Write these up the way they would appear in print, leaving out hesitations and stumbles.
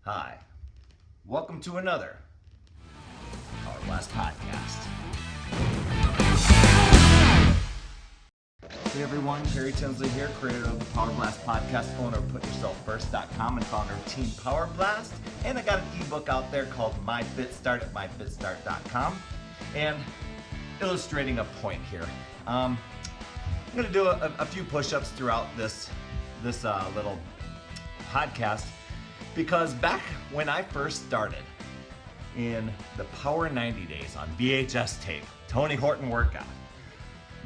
Hi, welcome to another Power Blast podcast. Hey everyone, Tinsley here, creator of the Power Blast podcast, owner of PutYourselfFirst.com, and founder of Team Power Blast. And I got an ebook out there called My Fit Start at MyFitStart.com, and illustrating a point here. I'm going to do a few push-ups throughout this little podcast, because back when I first started in the Power 90 days on VHS tape, Tony Horton workout,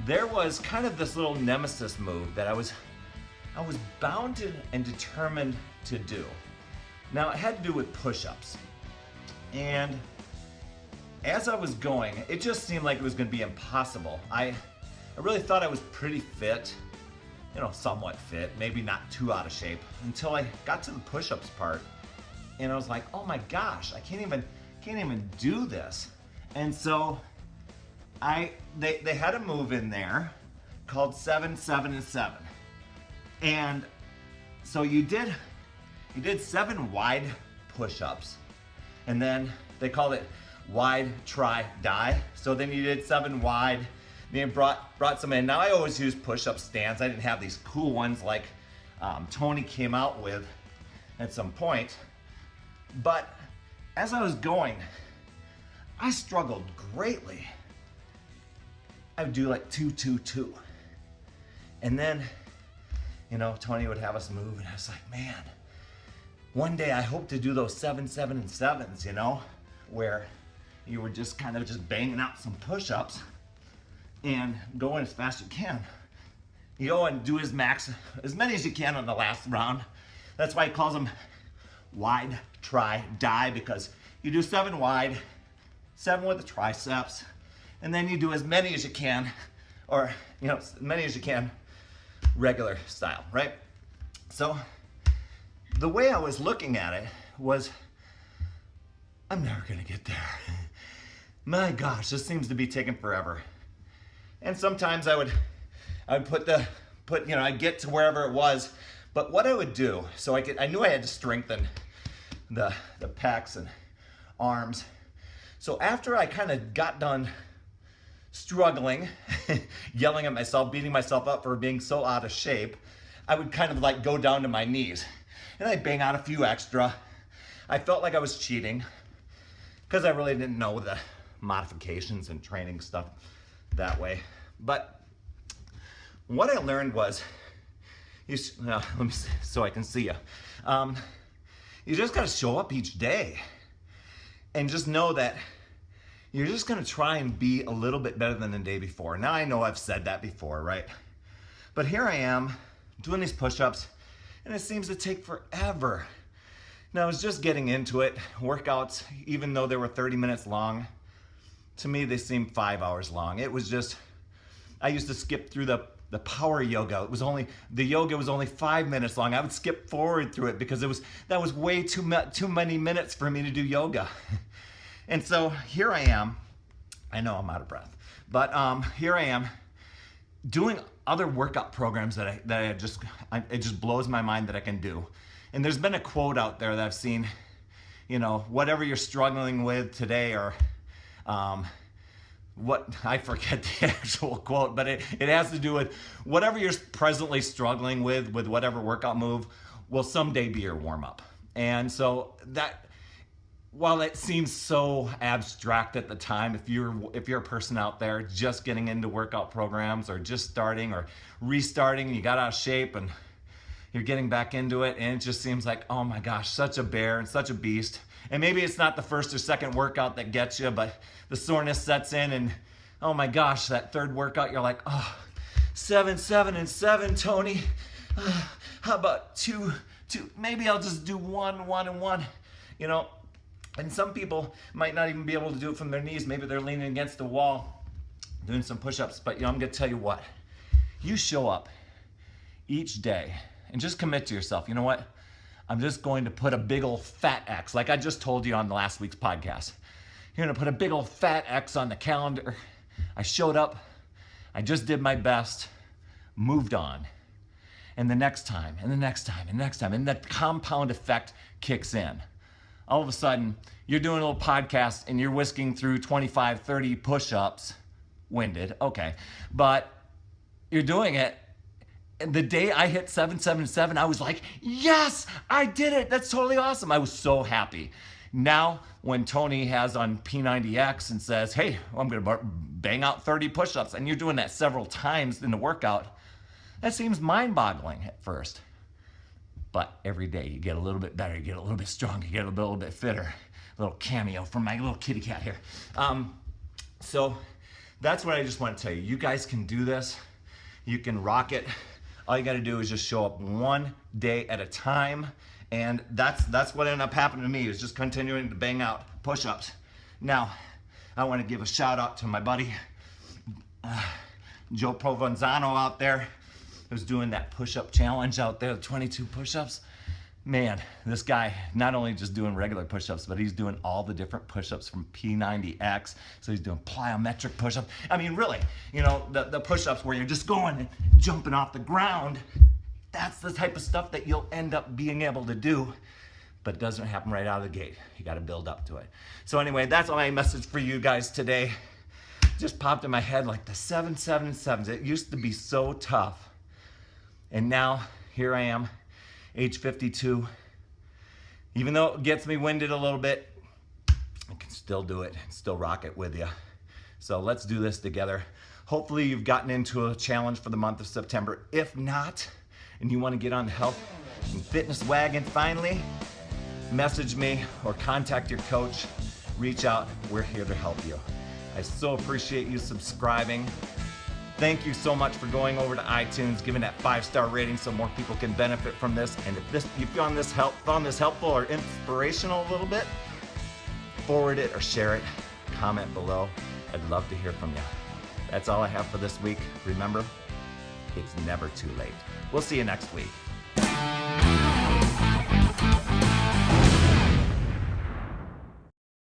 there was kind of this little nemesis move that I was bound and determined to do. Now, it had to do with push-ups. And as I was going, it just seemed like it was going to be impossible. I really thought I was pretty fit, somewhat fit, maybe not too out of shape, until I got to the push-ups part, and I was like, oh my gosh, I can't even do this. And so they had a move in there called 7, 7, and 7. And so you did 7 wide push-ups, and then they called it wide, try, die. So then you did 7 wide, then brought some in. Now I always use push-up stands. I didn't have these cool ones like Tony came out with at some point. But as I was going, I struggled greatly. I would do like 2, 2, 2. And then, Tony would have us move, and I was like, man, one day I hope to do those 7, 7, and 7s, where you were just kind of just banging out some push-ups and going as fast as you can. You go and do as many as you can on the last round. That's why he calls them wide, try, die, because you do 7 wide, 7 with the triceps, and then you do as many as you can, or as many as you can, regular style, right? So the way I was looking at it was, I'm never gonna get there. My gosh, this seems to be taking forever. And sometimes I would I'd get to wherever it was, but what I would do, so I knew I had to strengthen the pecs and arms. So after I kind of got done struggling, yelling at myself, beating myself up for being so out of shape, I would kind of like go down to my knees and I'd bang out a few extra. I felt like I was cheating because I really didn't know the modifications and training stuff that way. But what I learned was, let me see, so I can see you. You just gotta show up each day and just know that you're just gonna try and be a little bit better than the day before. Now I know I've said that before, right? But here I am doing these push-ups, and it seems to take forever. Now I was just getting into it. Workouts, even though they were 30 minutes long, to me they seemed 5 hours long. It was just, I used to skip through the power yoga. The yoga was only 5 minutes long. I would skip forward through it because that was way too many minutes for me to do yoga. And so here I am. I know I'm out of breath, but here I am doing other workout programs that it just blows my mind that I can do. And there's been a quote out there that I've seen, whatever you're struggling with today, or I forget the actual quote, but it has to do with whatever you're presently struggling with whatever workout move will someday be your warm-up. And so that, while it seems so abstract at the time, if you're a person out there just getting into workout programs, or just starting or restarting, and you got out of shape and you're getting back into it, and it just seems like, oh my gosh, such a bear and such a beast. And maybe it's not the first or second workout that gets you, but the soreness sets in, and oh my gosh, that third workout, you're like, oh, 7, 7, and 7, Tony. How about 2? Maybe I'll just do 1, 1, and 1. And some people might not even be able to do it from their knees. Maybe they're leaning against the wall doing some push-ups. But I'm gonna tell you what, you show up each day and just commit to yourself. You know what? I'm just going to put a big old fat X, like I just told you on the last week's podcast. You're gonna put a big old fat X on the calendar. I showed up, I just did my best, moved on. And the next time, and the next time, and the next time, and that compound effect kicks in. all of a sudden you're doing a little podcast and you're whisking through 25, 30 push-ups, winded, okay, but you're doing it. And the day I hit 777, I was like, yes, I did it. That's totally awesome. I was so happy. Now, when Tony has on P90X and says, hey, I'm going to bang out 30 push-ups, and you're doing that several times in the workout, that seems mind-boggling at first. But every day you get a little bit better, you get a little bit stronger, you get a little bit fitter. A little cameo from my little kitty cat here. So that's what I just want to tell you. You guys can do this. You can rock it. All you got to do is just show up one day at a time. And that's what ended up happening to me, is just continuing to bang out push-ups. Now, I want to give a shout out to my buddy, Joe Provenzano out there, who's doing that push-up challenge out there, the 22 push-ups. Man, this guy not only just doing regular push-ups, but he's doing all the different push-ups from P90X. So he's doing plyometric push-ups. I mean, really, the push-ups where you're just going and jumping off the ground. That's the type of stuff that you'll end up being able to do, but it doesn't happen right out of the gate. You got to build up to it. So anyway, that's my message for you guys today. Just popped in my head like the 777s. It used to be so tough. And now here I am, age 52. Even though it gets me winded a little bit, I can still do it and still rock it with you. So let's do this together. Hopefully you've gotten into a challenge for the month of September. If not, and you want to get on the health and fitness wagon finally, message me or contact your coach. Reach out. We're here to help you. I so appreciate you subscribing. Thank you so much for going over to iTunes, giving that 5-star rating so more people can benefit from this. And if you found this helpful or inspirational a little bit, forward it or share it. Comment below. I'd love to hear from you. That's all I have for this week. Remember, it's never too late. We'll see you next week.